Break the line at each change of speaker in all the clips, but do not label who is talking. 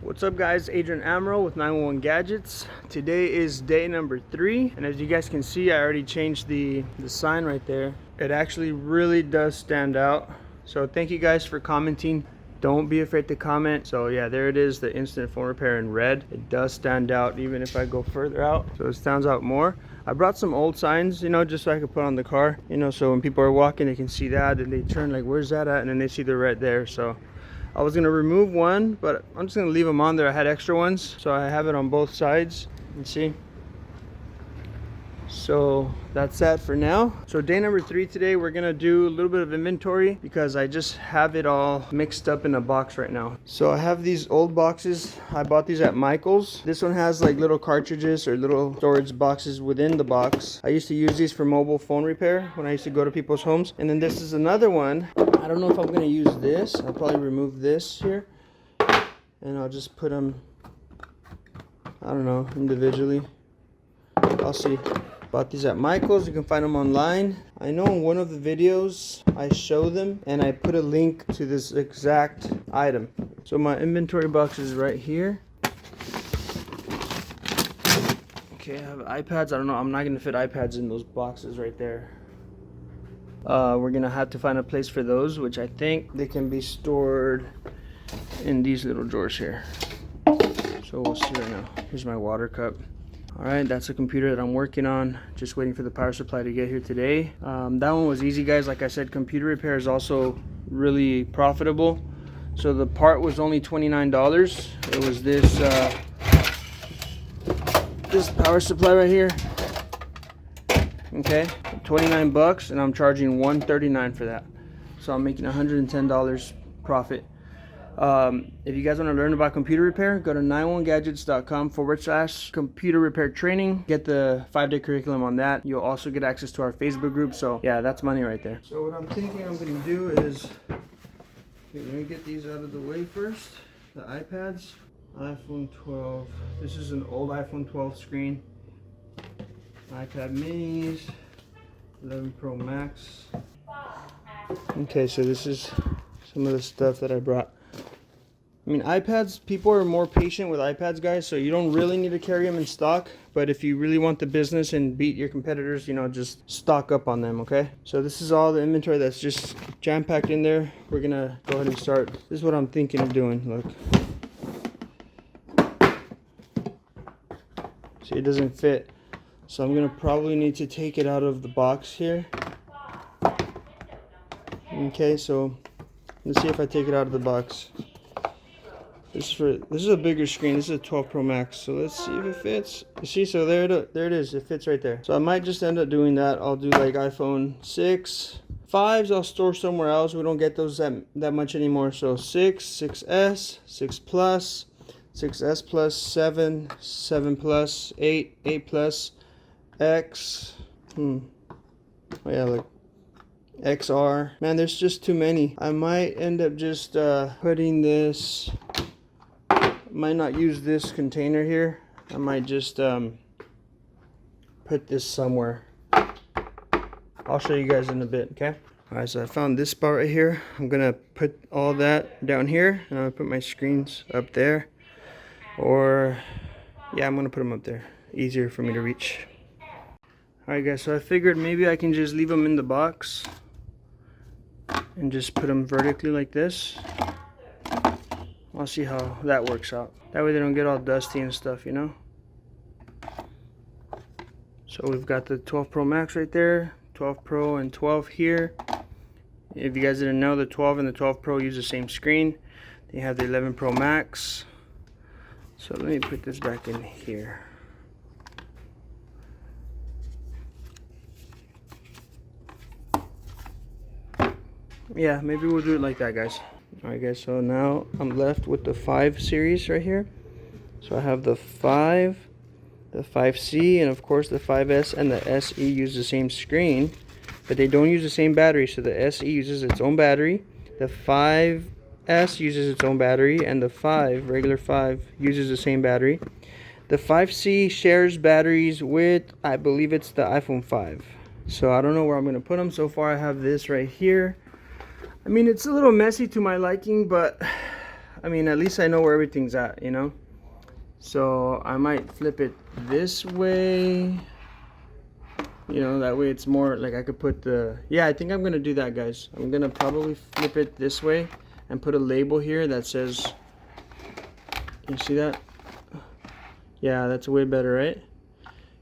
What's up guys, Adrian Amaral with 911 Gadgets. Today is day number 3, and as you guys can see, I already changed the sign right there. It actually really does stand out. So thank you guys for commenting. Don't be afraid to comment. So yeah, there it is, the instant phone repair in red. It does stand out even if I go further out, so it stands out more. I brought some old signs, just so I could put on the car, so when people are walking they can see that and they turn like, where's that at? And then they see the red there. So I was gonna remove one, but I'm just gonna leave them on there. I had extra ones, so I have it on both sides. You see? So that's that for now. So day number 3 today, we're gonna do a little bit of inventory because I just have it all mixed up in a box right now. So I have these old boxes. I bought these at Michael's. This one has like little cartridges or little storage boxes within the box. I used to use these for mobile phone repair when I used to go to people's homes. And then this is another one. I don't know if I'm gonna use this. I'll probably remove this here and I'll just put them, I don't know, individually. I'll see. Bought these at Michael's. You can find them online. I know in one of the videos I show them and I put a link to this exact item. So my inventory box is right here. Okay, I have iPads. I don't know, I'm not gonna fit iPads in those boxes right there. We're gonna have to find a place for those, which I think they can be stored in these little drawers here. So we'll see right now. Here's my water cup. Alright, that's the computer that I'm working on. Just waiting for the power supply to get here today. That one was easy, guys. Like I said, computer repair is also really profitable. So the part was only $29. It was this power supply right here. Okay, 29 bucks, and I'm charging $139 for that. So I'm making $110 profit. If you guys want to learn about computer repair, go to 911gadgets.com/computer repair training. Get the 5-day curriculum on that. You'll also get access to our Facebook group. So yeah, that's money right there. So what I'm thinking I'm going to do is, let me get these out of the way first. The iPads, iPhone 12. This is an old iPhone 12 screen. iPad minis, 11 Pro Max. Okay, so this is some of the stuff that I brought. I mean, iPads, people are more patient with iPads, guys, so you don't really need to carry them in stock. But if you really want the business and beat your competitors, just stock up on them, okay? So this is all the inventory that's just jam-packed in there. We're gonna go ahead and start. This is what I'm thinking of doing, look. See, it doesn't fit. So I'm gonna probably need to take it out of the box here. Okay, so let's see if I take it out of the box. This is a bigger screen. This is a 12 Pro Max. So let's see if it fits. You see, so there it is. It fits right there. So I might just end up doing that. I'll do like iPhone 6. 5s I'll store somewhere else. We don't get those that much anymore. So 6, 6S, 6 Plus, 6S Plus, 7, 7 Plus, 8, 8 Plus, X. Oh yeah, like XR. Man, there's just too many. I might end up just putting this. Might not use this container here. I might just put this somewhere. I'll show you guys in a bit, okay? Alright, so I found this spot right here. I'm gonna put all that down here, and I'm gonna put my screens up there. Or, yeah, I'm gonna put them up there. Easier for me to reach. Alright guys, so I figured maybe I can just leave them in the box and just put them vertically like this. I'll see how that works out. That way they don't get all dusty and stuff, So we've got the 12 Pro Max right there, 12 Pro and 12 here. If you guys didn't know, the 12 and the 12 Pro use the same screen. They have the 11 Pro Max. So let me put this back in here. Yeah, maybe we'll do it like that, guys. Alright guys, so now I'm left with the 5 series right here. So I have the 5, the 5C, and of course the 5S and the SE use the same screen, but they don't use the same battery. So the SE uses its own battery, the 5S uses its own battery, and the regular 5 uses the same battery. The 5C shares batteries with, I believe it's the iPhone 5. So I don't know where I'm going to put them. So far I have this right here. I mean, it's a little messy to my liking, but I mean, at least I know where everything's at, you know. So I might flip it this way, you know, that way it's more like I could put the, yeah, I think I'm gonna do that, guys. I'm gonna probably flip it this way and put a label here that says, you see that? Yeah, that's way better, right?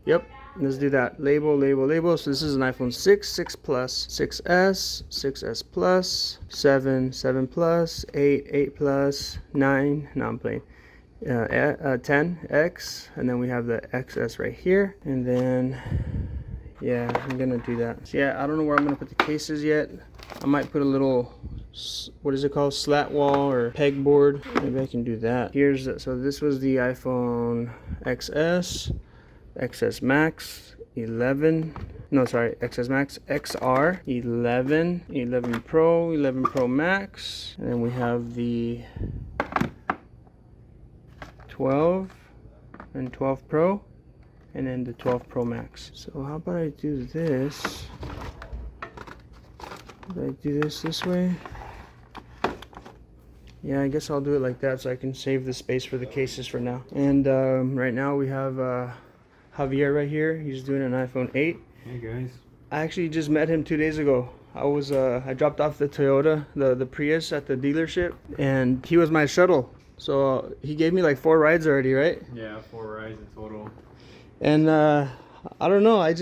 Yep, let's do that. Label, label, label. So this is an iPhone 6, 6 Plus, 6S, 6S Plus, 7, 7 Plus, 8, 8 Plus, 9, no, I'm playing, 10X, and then we have the XS right here. And then, yeah, I'm gonna do that. So yeah, I don't know where I'm gonna put the cases yet. I might put a little, what is it called, slat wall or pegboard. Maybe I can do that. Here's the, so this was the iPhone XS, XS Max, 11, no sorry, XS Max, XR, 11, 11 Pro, 11 Pro Max, and then we have the 12 and 12 Pro, and then the 12 Pro Max. So how about I do this? Did I do this way? Yeah, I guess I'll do it like that so I can save the space for the cases for now. And right now we have Javier right here. He's doing an iPhone 8.
Hey guys.
I actually just met him 2 days ago. I dropped off the Toyota, the Prius at the dealership, and he was my shuttle. So he gave me like 4 rides already, right?
Yeah, 4 rides in total.
And I don't know, I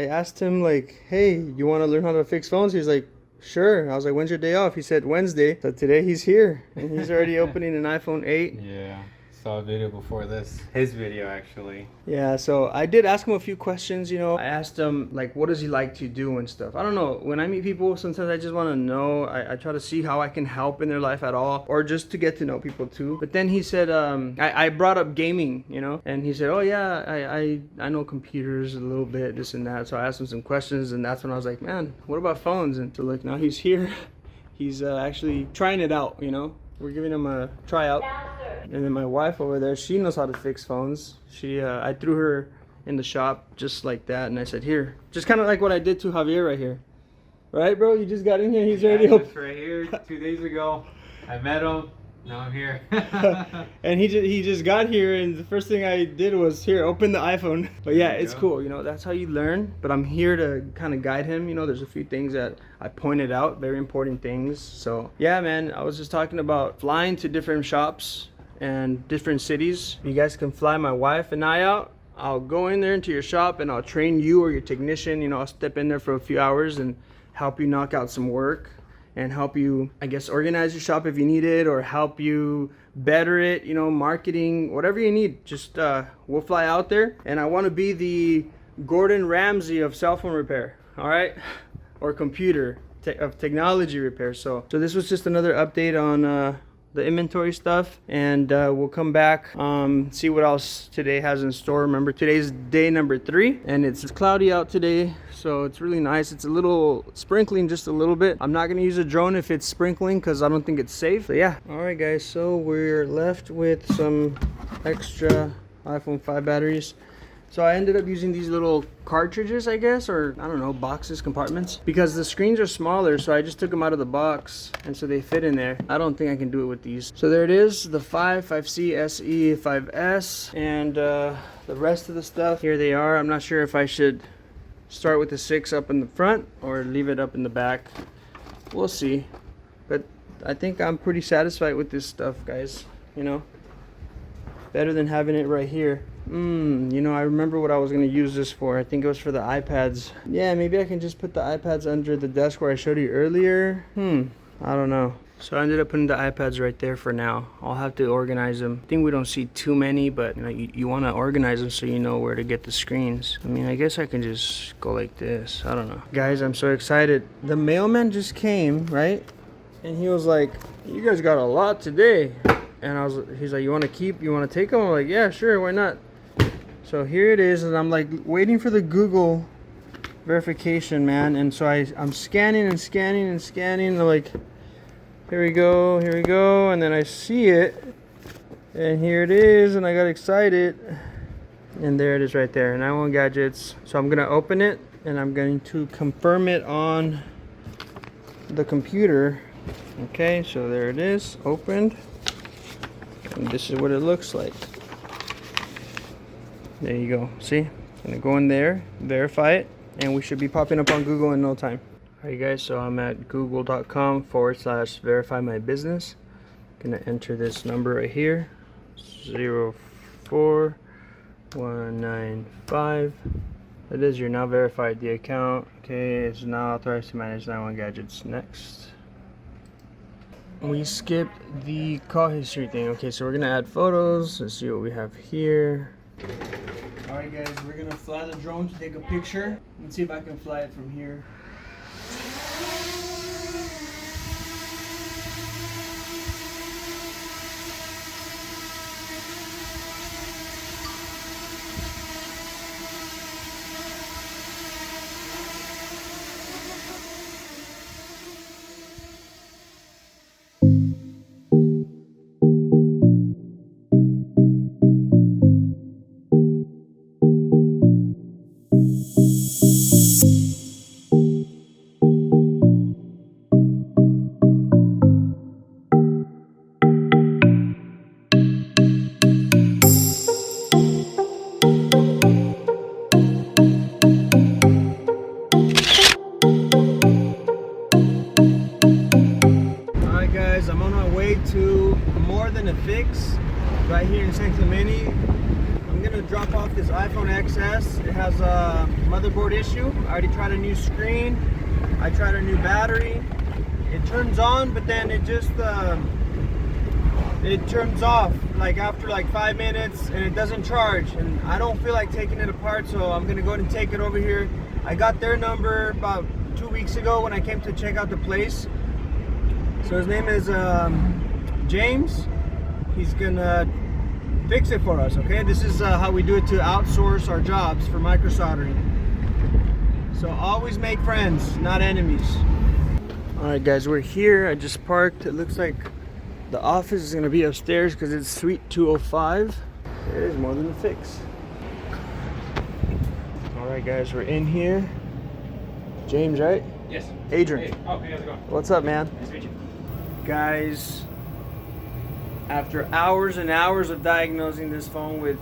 asked him like, hey, you want to learn how to fix phones? He's like, sure. I was like, when's your day off? He said Wednesday. So today he's here and he's already opening an iPhone 8.
Yeah, saw a video before this. His video actually.
Yeah, so I did ask him a few questions, you know. I asked him like, what does he like to do and stuff. I don't know, when I meet people, sometimes I just want to know. I try to see how I can help in their life at all, or just to get to know people too. But then he said, I brought up gaming, you know, and he said, oh yeah, I know computers a little bit, this and that. So I asked him some questions, and that's when I was like, man, what about phones? And so look, now he's here. He's actually trying it out, you know. We're giving him a tryout. And then my wife over there, she knows how to fix phones. I threw her in the shop just like that, and I said, here, just kind of like what I did to Javier right here. Right, bro? You just got in here, he's already open.
Right here, 2 days ago. I met him. Now I'm here.
And he just got here, and the first thing I did was, here, open the iPhone. But yeah, it's cool, you know, that's how you learn. But I'm here to kind of guide him, you know. There's a few things that I pointed out, very important things. So yeah, man, I was just talking about flying to different shops and different cities. You guys can fly my wife and I out. I'll go in there into your shop and I'll train you or your technician. You know, I'll step in there for a few hours and help you knock out some work and help you, I guess, organize your shop if you need it, or help you better it, you know, marketing, whatever you need. Just we'll fly out there, and I want to be the Gordon Ramsay of cell phone repair, all right, or computer of technology repair. So this was just another update on the inventory stuff, and we'll come back, see what else today has in store. Remember, today's day number 3, and it's cloudy out today, so it's really nice. It's a little sprinkling, just a little bit. I'm not gonna use a drone if it's sprinkling because I don't think it's safe. So yeah, all right guys, so we're left with some extra iPhone 5 batteries. So I ended up using these little cartridges, I guess, or I don't know, boxes, compartments, because the screens are smaller, so I just took them out of the box, and so they fit in there. I don't think I can do it with these. So there it is, the 5C, SE, 5S, and the rest of the stuff. Here they are. I'm not sure if I should start with the 6 up in the front or leave it up in the back. We'll see. But I think I'm pretty satisfied with this stuff, guys, you know. Better than having it right here. You know, I remember what I was going to use this for. I think it was for the iPads. Yeah, maybe I can just put the iPads under the desk where I showed you earlier. I don't know. So I ended up putting the iPads right there for now. I'll have to organize them. I think we don't see too many, but you know, you want to organize them so you know where to get the screens. I mean, I guess I can just go like this. I don't know. Guys, I'm so excited. The mailman just came, right? And he was like, you guys got a lot today. And he's like, you want to take them? I'm like, yeah, sure, why not? So here it is, and I'm like waiting for the Google verification, man. And so I'm scanning and scanning and scanning. And I'm like, here we go, and then I see it, and here it is, and I got excited, and there it is right there. 911 Gadgets. So I'm gonna open it, and I'm going to confirm it on the computer. Okay, so there it is, opened. And this is what it looks like. There you go. See? Gonna go in there, verify it, and we should be popping up on Google in no time. Alright guys, so I'm at google.com/verify my business. Gonna enter this number right here, 04195. That is, you're now verified. The account, okay, is now authorized to manage 911 gadgets. Next. We skipped the call history thing. Okay, so we're gonna add photos. Let's see what we have here. Alright guys, we're gonna fly the drone to take a picture. Let's see if I can fly it from here. I'm on my way to More Than a Fix right here in San Clemente. I'm gonna drop off this iPhone XS. It has a motherboard issue. I already tried a new screen. I tried a new battery. It turns on, but then it just it turns off like after like 5 minutes, and it doesn't charge. And I don't feel like taking it apart, so I'm gonna go ahead and take it over here. I got their number about 2 weeks ago when I came to check out the place. So his name is James. He's gonna fix it for us, okay? This is how we do it to outsource our jobs for micro soldering. So always make friends, not enemies. Alright guys, we're here. I just parked. It looks like the office is gonna be upstairs because it's suite 205. There is More Than a Fix. Alright guys, we're in here. James, right?
Yes.
Adrian.
Hey. Oh, hey, how's it going?
What's up, man?
Nice to meet you.
Guys, after hours and hours of diagnosing this phone with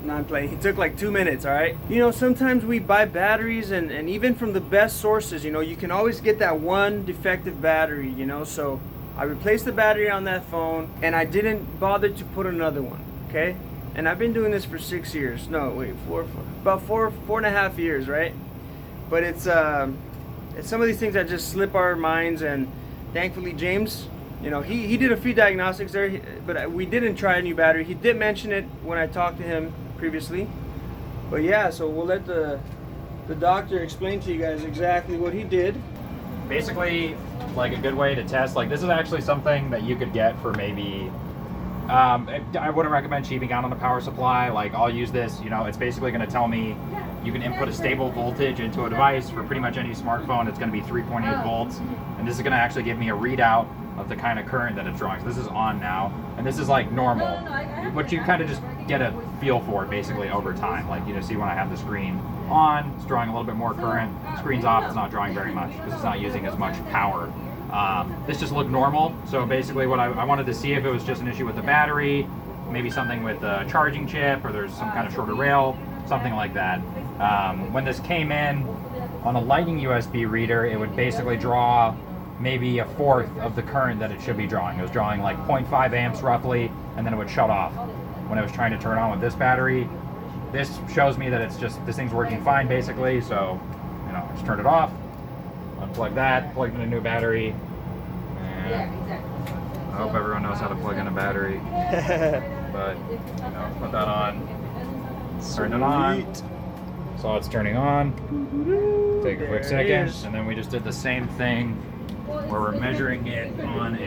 non-playing, it took like 2 minutes. All right, you know, sometimes we buy batteries and even from the best sources, you know, you can always get that one defective battery, you know. So I replaced the battery on that phone and I didn't bother to put another one. Okay, and I've been doing this for 6 years. No, wait, about four and a half years, right? But it's some of these things that just slip our minds. And thankfully, James, you know, he did a few diagnostics there, but we didn't try a new battery. He did mention it when I talked to him previously. But yeah, so we'll let the doctor explain to you guys exactly what he did.
Basically, like a good way to test, like this is actually something that you could get for maybe, I wouldn't recommend cheaping out on the power supply. Like I'll use this, you know, it's basically going to tell me you can input a stable voltage into a device for pretty much any smartphone. It's going to be 3.8 volts, and this is going to actually give me a readout of the kind of current that it's drawing. So this is on now, and this is like normal, but you kind of just get a feel for it basically over time. Like, you know, see when I have the screen on, it's drawing a little bit more current. Screen's off, it's not drawing very much because it's not using as much power. This just looked normal. So basically what I wanted to see if it was just an issue with the battery, maybe something with the charging chip, or there's some kind of shorter rail, something like that. When this came in on a Lightning USB reader, it would basically draw maybe a fourth of the current that it should be drawing. It was drawing like 0.5 amps roughly, and then it would shut off when I was trying to turn on with this battery. This shows me that it's just, this thing's working fine basically, so, you know, just turn it off, unplug that, plug in a new battery, and I hope everyone knows how to plug in a battery. But, you know, put that on, turn it on. So it's turning on. Take a quick second, and then we just did the same thing where we're measuring it on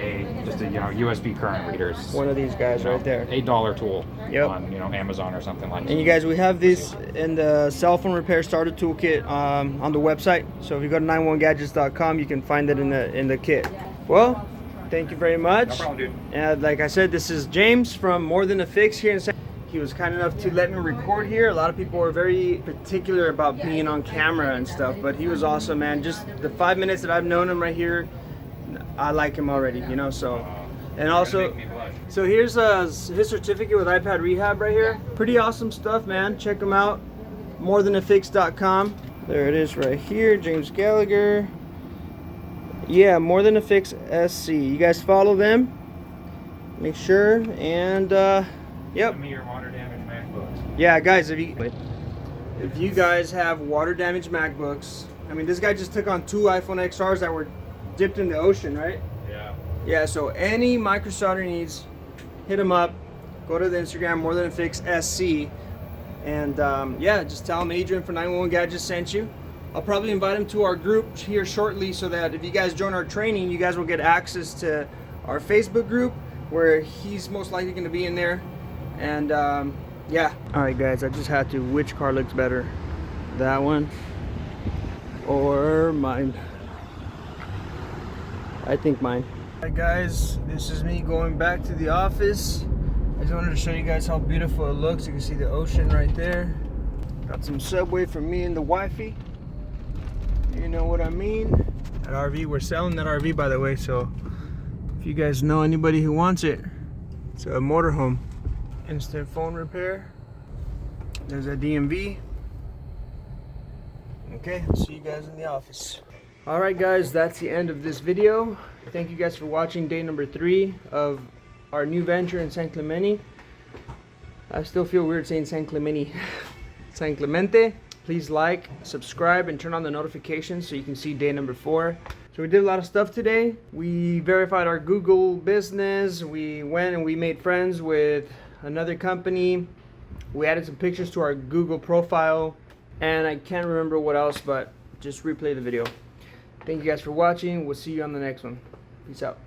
just a USB current readers.
One of these guys right there.
$8 tool.
Yep.
On Amazon or something like that.
And you guys, we have this in the cell phone repair starter toolkit on the website. So if you go to 911gadgets.com, you can find it in the kit. Well, thank you very much.
No problem, dude.
And like I said, this is James from More Than a Fix here in San. He was kind enough to let me record here. A lot of people were very particular about being on camera and stuff, but he was awesome, man. Just the 5 minutes that I've known him right here, I like him already, you know. So, and also,
Make me blush.
So here's his certificate with iPad Rehab right here. Pretty awesome stuff, man. Check them out. morethanafix.com. There it is right here. James Gallagher. Yeah, More Than a Fix SC. You guys follow them. Make sure. And yep.
Send me your water damage MacBooks.
Yeah, guys, if you guys have water damaged MacBooks, I mean, this guy just took on 2 iPhone XRs that were dipped in the ocean, right?
Yeah.
Yeah, so any micro solder needs, hit him up. Go to the Instagram, More Than a Fix SC. And yeah, just tell him Adrian from 911 Gadgets sent you. I'll probably invite him to our group here shortly so that if you guys join our training, you guys will get access to our Facebook group where he's most likely going to be in there. And yeah. Alright guys, I just had to, which car looks better? That one or mine? I think mine. Alright guys, this is me going back to the office. I just wanted to show you guys how beautiful it looks. You can see the ocean right there. Got some Subway for me and the wifey. You know what I mean? That RV, we're selling that RV by the way, so if you guys know anybody who wants it, it's a motorhome. Instant phone repair. There's a DMV. Okay, I'll see you guys in the office. Alright guys, that's the end of this video. Thank you guys for watching day number 3 of our new venture in San Clemente. I still feel weird saying San Clemente. San Clemente. Please like, subscribe, and turn on the notifications so you can see day number 4. So we did a lot of stuff today. We verified our Google business. We went and we made friends with another company. We added some pictures to our Google profile. And I can't remember what else, but just replay the video. Thank you guys for watching. We'll see you on the next one. Peace out.